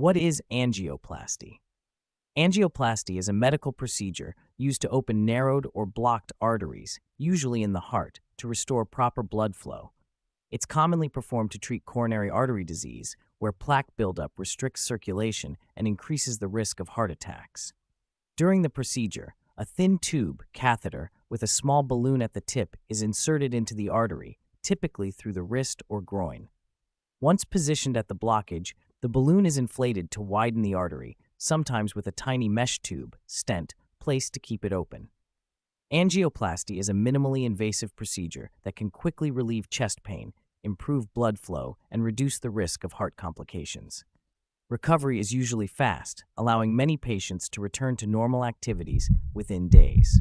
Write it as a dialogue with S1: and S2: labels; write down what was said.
S1: What is angioplasty? Angioplasty is a medical procedure used to open narrowed or blocked arteries, usually in the heart, to restore proper blood flow. It's commonly performed to treat coronary artery disease, where plaque buildup restricts circulation and increases the risk of heart attacks. During the procedure, a thin tube, catheter, with a small balloon at the tip is inserted into the artery, typically through the wrist or groin. Once positioned at the blockage, the balloon is inflated to widen the artery, sometimes with a tiny mesh tube, stent, placed to keep it open. Angioplasty is a minimally invasive procedure that can quickly relieve chest pain, improve blood flow, and reduce the risk of heart complications. Recovery is usually fast, allowing many patients to return to normal activities within days.